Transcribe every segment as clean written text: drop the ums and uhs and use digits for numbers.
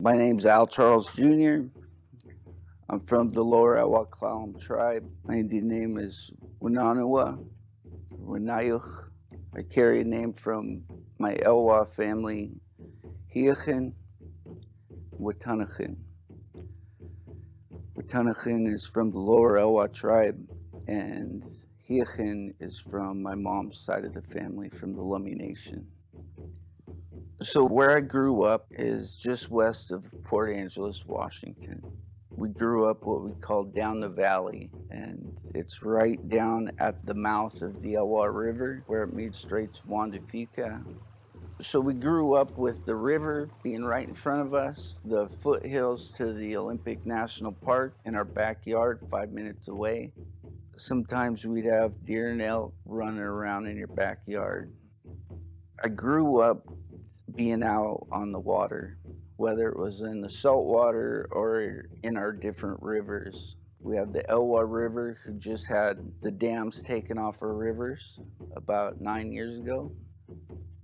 My name's Al Charles Jr. I'm from the Lower Awaklalm tribe. My Indian name is Winanawa, Winayuch. I carry a name from my Elwa family, Hiachin, Watanachin. Watanachin is from the Lower Elwa tribe, and Hiachin is from my mom's side of the family, from the Lummi Nation. So where I grew up is just west of Port Angeles, Washington. We grew up what we call down the valley, and it's right down at the mouth of the Elwha River where it meets straight to Juan de Fuca. So we grew up with the river being right in front of us, the foothills to the Olympic National Park in our backyard, 5 minutes away. Sometimes we'd have deer and elk running around in your backyard. I grew up being out on the water, whether it was in the salt water or in our different rivers. We have the Elwha River, who just had the dams taken off our rivers about 9 years ago.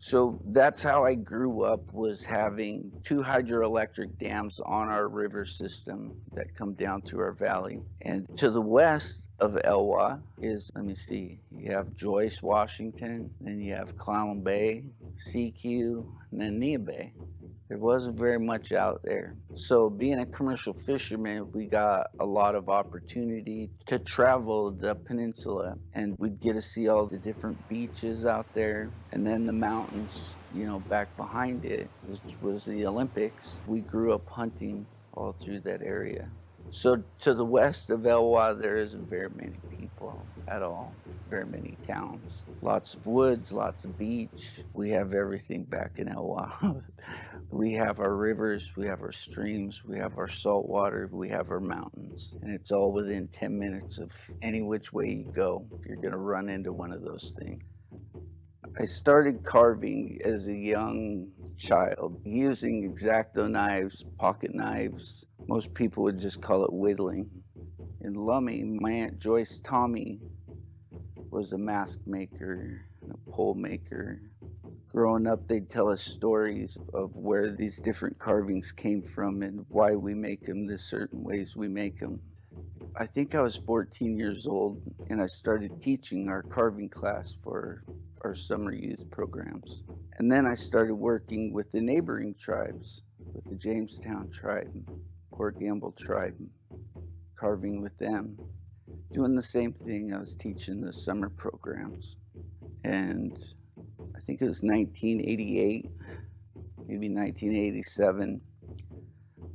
So that's how I grew up, was having two hydroelectric dams on our river system that come down to our valley. And to the west of Elwha is, let me see, you have Joyce, Washington, then you have Clown Bay, CQ, and then Nia Bay. There wasn't very much out there. So being a commercial fisherman, we got a lot of opportunity to travel the peninsula, and we'd get to see all the different beaches out there, and then the mountains, back behind it, which was the Olympics. We grew up hunting all through that area. So to the west of Elwha, there isn't very many people at all, very many towns. Lots of woods, lots of beach. We have everything back in Elwha. We have our rivers, we have our streams, we have our salt water, we have our mountains. And it's all within 10 minutes of any which way you go. You're going to run into one of those things. I started carving as a young child using X-Acto knives, pocket knives. Most people would just call it whittling. In Lummi, my Aunt Joyce Tommy was a mask maker and a pole maker. Growing up, they'd tell us stories of where these different carvings came from and why we make them the certain ways we make them. I think I was 14 years old, and I started teaching our carving class for our summer youth programs. And then I started working with the neighboring tribes, with the Jamestown tribe, Port Gamble tribe, carving with them, doing the same thing. I was teaching the summer programs. And I think it was 1988, maybe 1987.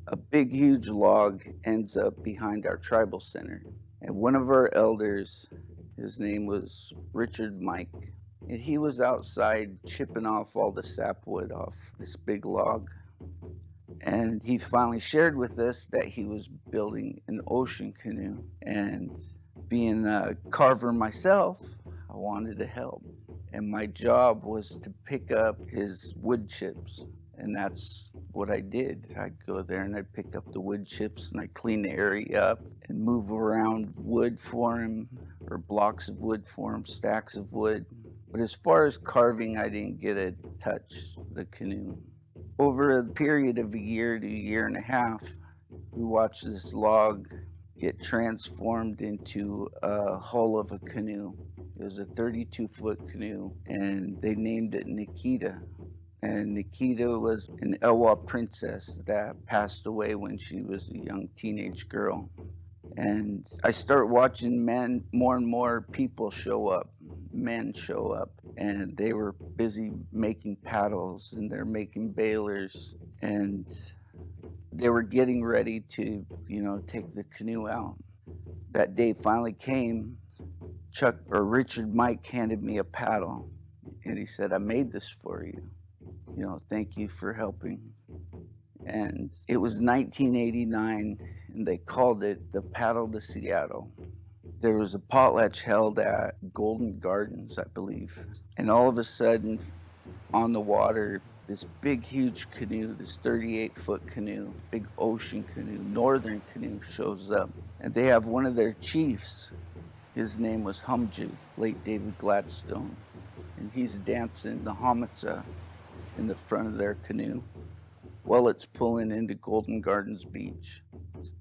A big, huge log ends up behind our tribal center. And one of our elders, his name was Richard Mike, and he was outside chipping off all the sapwood off this big log. And he finally shared with us that he was building an ocean canoe. And being a carver myself, I wanted to help. And my job was to pick up his wood chips. And that's what I did. I'd go there and I'd pick up the wood chips and I'd clean the area up and move around wood for him, or blocks of wood for him, stacks of wood. But as far as carving, I didn't get to touch the canoe. Over a period of a year to a year and a half, we watched this log get transformed into a hull of a canoe. It was a 32-foot canoe, and they named it Nikita. And Nikita was an Elwha princess that passed away when she was a young teenage girl. And I start watching more and more people show up, men show up, and they were busy making paddles, and they're making bailers, and they were getting ready to, take the canoe out. That day finally came. Richard Mike handed me a paddle, and he said, "I made this for you. Thank you for helping." And it was 1989, and they called it the Paddle to Seattle. There was a potlatch held at Golden Gardens, I believe. And all of a sudden, on the water, this big, huge canoe, this 38-foot canoe, big ocean canoe, northern canoe, shows up. And they have one of their chiefs. His name was Humju, late David Gladstone. And he's dancing the hamatsa in the front of their canoe. Well, it's pulling into Golden Gardens Beach.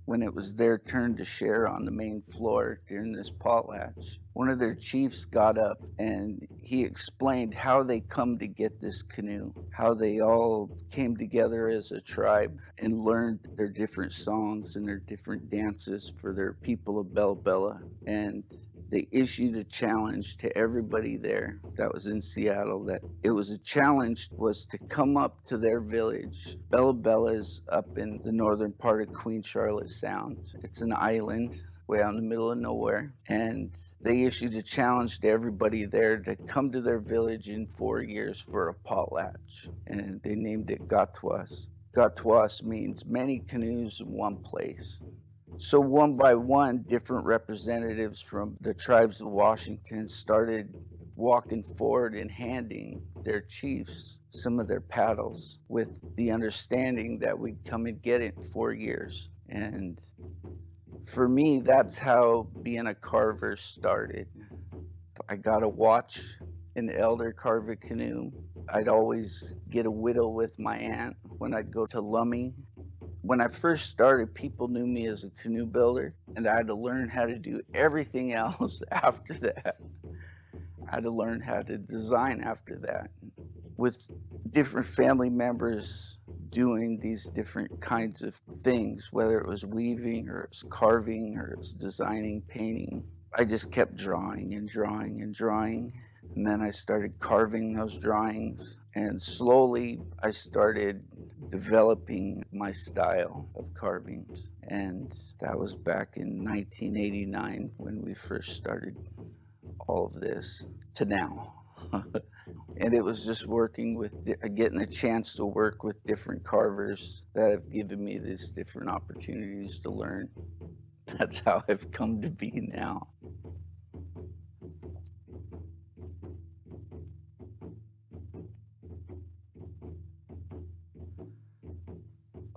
When it was their turn to share on the main floor during this potlatch, one of their chiefs got up and he explained how they come to get this canoe, how they all came together as a tribe and learned their different songs and their different dances for their people of Bella Bella. And they issued a challenge to everybody there that was in Seattle. That it was a challenge was to come up to their village. Bella Bella is up in the northern part of Queen Charlotte Sound. It's an island way out in the middle of nowhere, and they issued a challenge to everybody there to come to their village in 4 years for a potlatch, and they named it Gatwas. Gatwas means many canoes in one place. So one by one, different representatives from the tribes of Washington started walking forward and handing their chiefs some of their paddles with the understanding that we'd come and get it in 4 years. And for me, that's how being a carver started. I got to watch an elder carve a canoe. I'd always get a whittle with my aunt when I'd go to Lummi. When I first started, people knew me as a canoe builder, and I had to learn how to do everything else after that. I had to learn how to design after that. With different family members doing these different kinds of things, whether it was weaving or it was carving or it was designing, painting, I just kept drawing and drawing and drawing. And then I started carving those drawings, and slowly I started developing my style of carvings. And that was back in 1989 when we first started all of this to now. And it was just working with, getting a chance to work with different carvers that have given me these different opportunities to learn. That's how I've come to be now.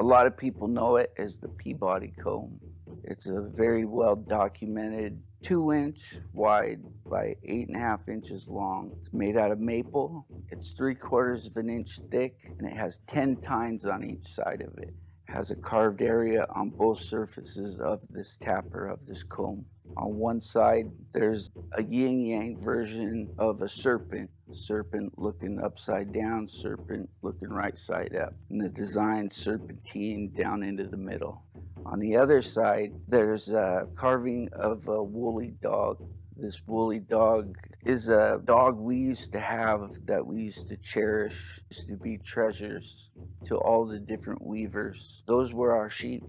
A lot of people know it as the Peabody comb. It's a very well documented 2-inch wide by 8.5 inches long. It's made out of maple. It's 3/4 of an inch thick, and it has 10 tines on each side of it. It has a carved area on both surfaces of this tapper, of this comb. On one side, there's a yin-yang version of a serpent looking upside down, serpent looking right side up, and the design serpentine down into the middle. On the other side, there's a carving of a woolly dog. This woolly dog is a dog we used to have that we used to cherish, used to be treasures to all the different weavers. Those were our sheep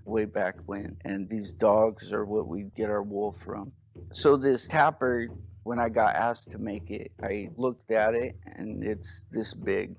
way back when, and these dogs are what we get our wool from. So this tapper, when I got asked to make it, I looked at it and it's this big.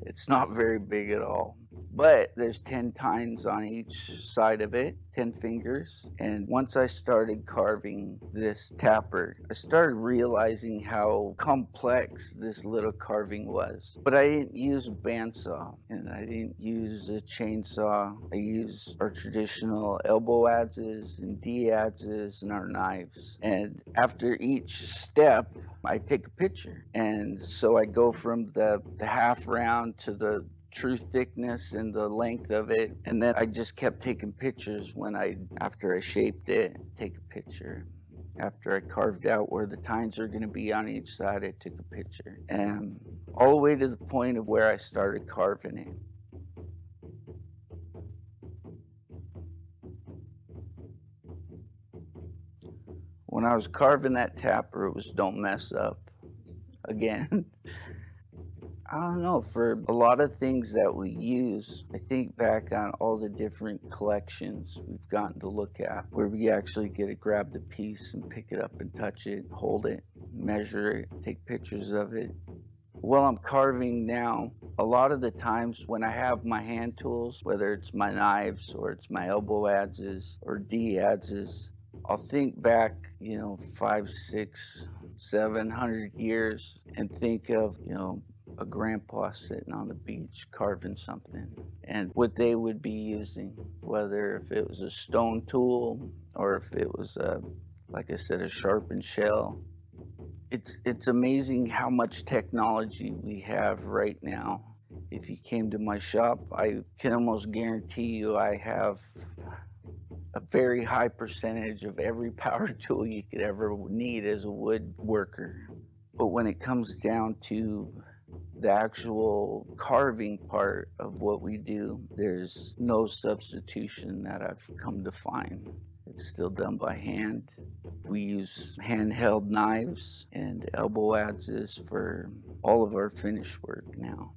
It's not very big at all, but there's 10 tines on each side of it, 10 fingers. And once I started carving this tapper, I started realizing how complex this little carving was. But I didn't use a bandsaw and I didn't use a chainsaw. I used our traditional elbow adzes and D-adzes and our knives. And after each step, I take a picture. And so I go from the half round to the true thickness and the length of it, and then I just kept taking pictures. After I shaped it, take a picture. After I carved out where the tines are going to be on each side, I took a picture, and all the way to the point of where I started carving it. When I was carving that tapper, it was don't mess up again. I don't know, for a lot of things that we use, I think back on all the different collections we've gotten to look at, where we actually get to grab the piece and pick it up and touch it, hold it, measure it, take pictures of it. While I'm carving now, a lot of the times when I have my hand tools, whether it's my knives or it's my elbow adzes or D-adzes, I'll think back, 5, 6, 700 years and think of, a grandpa sitting on the beach carving something and what they would be using, whether if it was a stone tool or if it was like I said, a sharpened shell. It's amazing how much technology we have right now, If you came to my shop, I can almost guarantee you I have a very high percentage of every power tool you could ever need as a woodworker. But when it comes down to the actual carving part of what we do, there's no substitution that I've come to find. It's still done by hand. We use handheld knives and elbow adzes for all of our finish work now.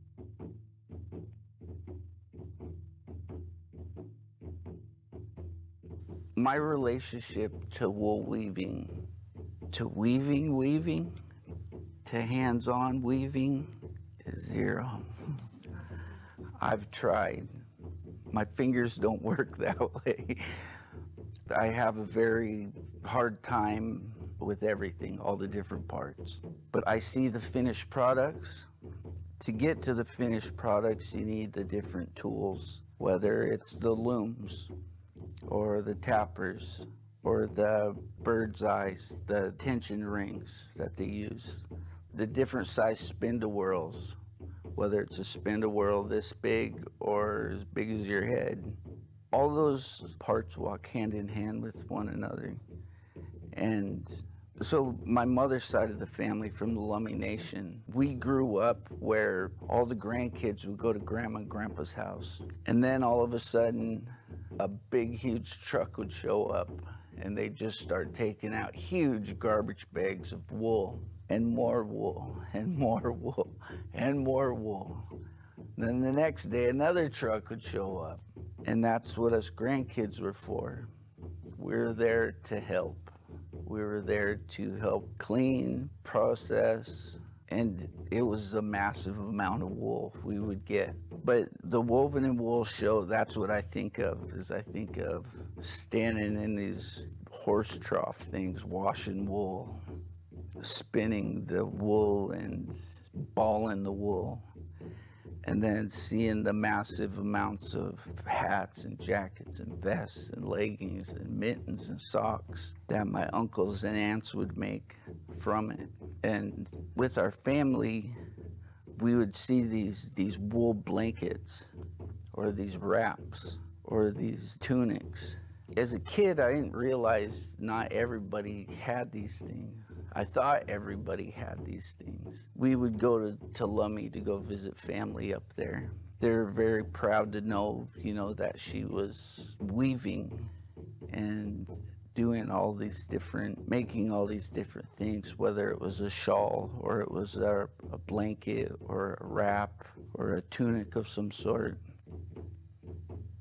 My relationship to wool weaving, to weaving, to hands-on weaving is zero. I've tried. My fingers don't work that way. I have a very hard time with everything, all the different parts. But I see the finished products. To get to the finished products, you need the different tools, whether it's the looms or the tappers or the bird's eyes, the tension rings that they use, the different size spindle whirls, whether it's a spindle whirl this big or as big as your head. All those parts walk hand in hand with one another. And so my mother's side of the family from the Lummi Nation, we grew up where all the grandkids would go to Grandma and Grandpa's house. And then all of a sudden, a big, huge truck would show up and they'd just start taking out huge garbage bags of wool and more wool and more wool and more wool. Then the next day, another truck would show up. And that's what us grandkids were for. We were there to help. We were there to help clean, process, and it was a massive amount of wool we would get. But the Woven in Wool show, that's what I think of, is I think of standing in these horse trough things, washing wool, spinning the wool and balling the wool. And then seeing the massive amounts of hats and jackets and vests and leggings and mittens and socks that my uncles and aunts would make from it. And with our family, we would see these wool blankets or these wraps or these tunics. As a kid, I didn't realize not everybody had these things. I thought everybody had these things. We would go to Lummi to go visit family up there. They're very proud to know, that she was weaving and doing all these different, making all these different things, whether it was a shawl or it was a blanket or a wrap or a tunic of some sort.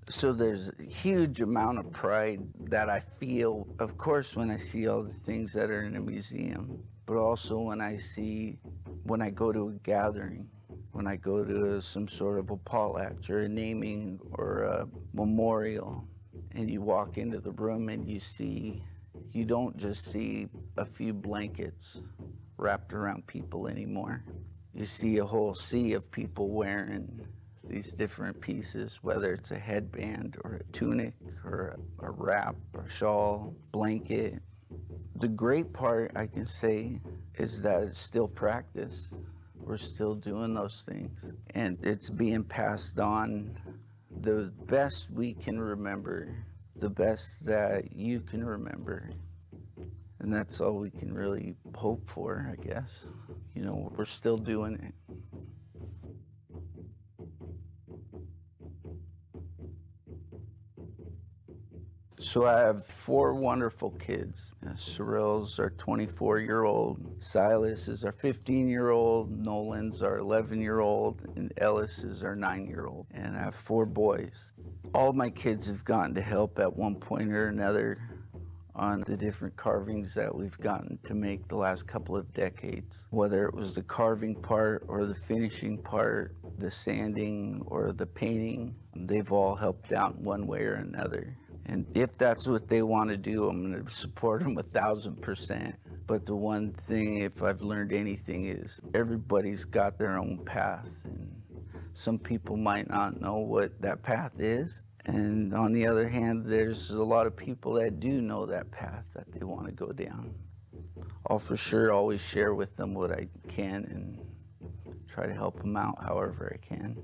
So there's a huge amount of pride that I feel, of course, when I see all the things that are in a museum, but also when I go to a gathering, when I go to some sort of a potlatch or a naming or a memorial, and you walk into the room and you don't just see a few blankets wrapped around people anymore. You see a whole sea of people wearing these different pieces, whether it's a headband or a tunic or a wrap or shawl, blanket. The great part, I can say, is that it's still practiced. We're still doing those things. And it's being passed on the best we can remember, the best that you can remember. And that's all we can really hope for, I guess. We're still doing it. So I have 4 wonderful kids. Cyril's our 24-year-old, Silas is our 15-year-old, Nolan's our 11-year-old, and Ellis is our 9-year-old. And I have 4 boys. All my kids have gotten to help at one point or another on the different carvings that we've gotten to make the last couple of decades. Whether it was the carving part or the finishing part, the sanding or the painting, they've all helped out in one way or another. And if that's what they want to do, I'm going to support them 1,000%. But the one thing, if I've learned anything, is everybody's got their own path. And some people might not know what that path is. And on the other hand, there's a lot of people that do know that path that they want to go down. I'll for sure always share with them what I can and try to help them out however I can.